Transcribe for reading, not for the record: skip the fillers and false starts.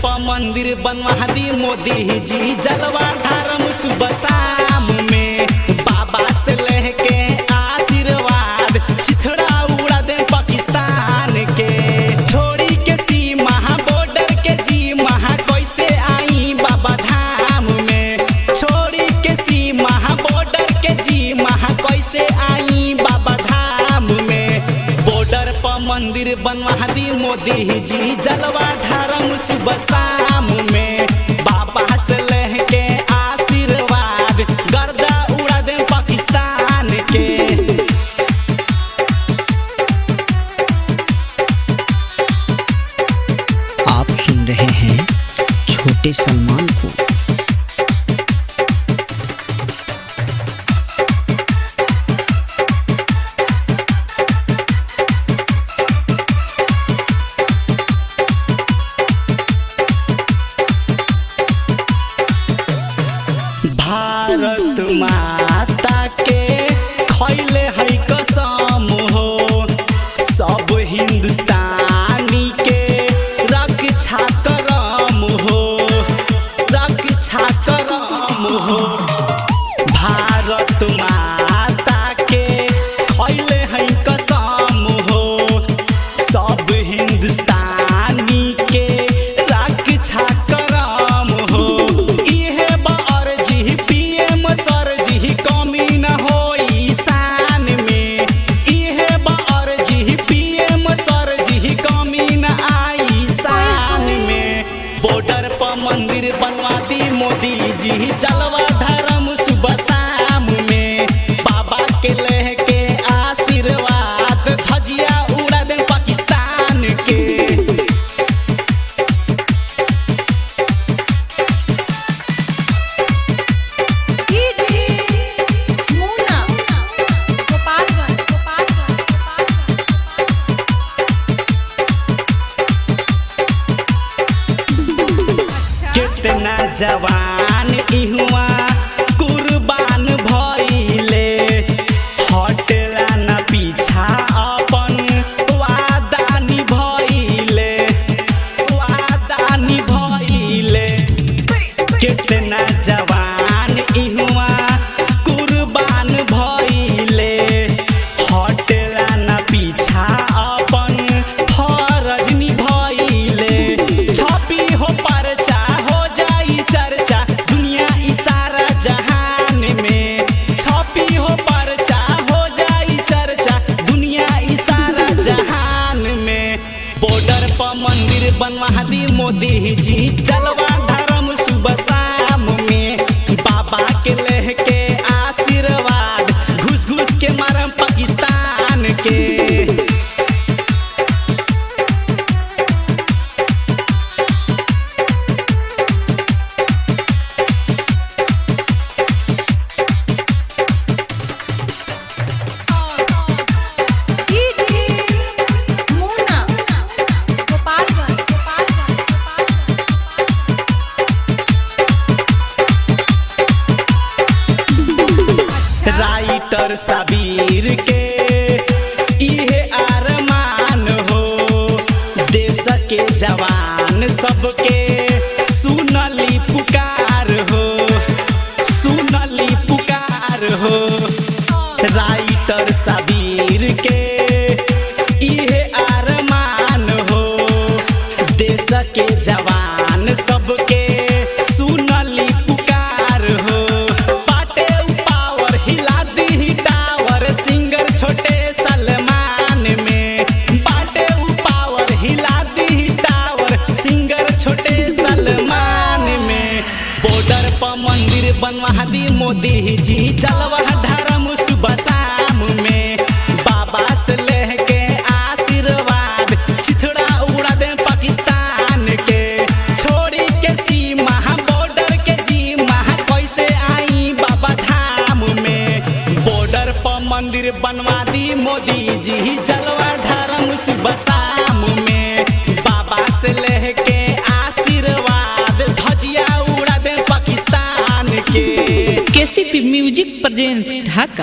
पर मंदिर बनवा दी मोदी जी, जलवा धारम सुबह शाम में। बाबा से लेके आशीर्वाद, चिथड़ा उड़ा दे पाकिस्तान के। छोड़ी के सीमा बॉर्डर के जी महा कैसे आई बाबा धाम में। छोड़ी के सीमा बॉर्डर के जी महा कैसे आई बाबा धाम में। बॉर्डर पर मंदिर बनवा दी मोदी जी, जलवा धारम सुबह शाम में। बाबा से लेके आशीर्वाद, गर्दा उड़ा दे पाकिस्तान के। आप सुन रहे हैं छोटे सलमान को। भारत माता के खैले है कसम हो, सब हिंदुस्तानी के रक्षा करम हो, रक्षा करम हो। भारत माता के खैले है कसम हो, सब हिंदुस्तानी के रक्षा करम हो। बॉर्डर पर मंदिर बनवा दी मोदी जी, जलवा धर्म सुबह शाम में। बाबा के लेके आशीर्वाद, धजिया उड़ा दे पाकिस्तान के। कितना जवान इहुआ कुर्बान भइले, हटेला न पीछा अपन वादा निभइले, वादा निभइले। कितना जवान इहुआ कुर्बान भइले, हटेला न पीछा अपन फरज निभइले। छपी हो परचा चर्चा दुनिया इशारा जहान में। छपी हो परचा हो जाई चर्चा दुनिया इशारा जहान में। बॉर्डर पर मंदिर बनवा दी मोदी जी, जलवा धर्म सुबह शाम में। बाबा के लेके आशीर्वाद, घुस घुस के मारम पाकिस्तान के। राइटर साबिर के इहे अरमान हो, देश के जवान सबके सुनली पुकार हो, सुनली पुकार हो। राइटर साबिर के इहे अरमान हो, देश के जवान सबके सुनली पुकार हो। छोटे सलमान में बाटे पावर, हिला दी टावर सिंगर छोटे सलमान में। बॉर्डर पर मंदिर बनवा दी मोदी जी, जलवा धर्म सुबह शाम में। बाबा से लेके आशीर्वाद, चिथड़ा उड़ा दे पाकिस्तान के। छोड़ी के सीमा बॉर्डर के जी महा कैसे आई बाबा धाम में। बॉर्डर पर मंदिर बनवा दी मोदी जी, जलवा धर्म सुबह शाम में। बाबा से लेके आशीर्वाद, धजिया उड़ा दे पाकिस्तान के। केसीपी म्यूजिक प्रेजेंट्स ढाका।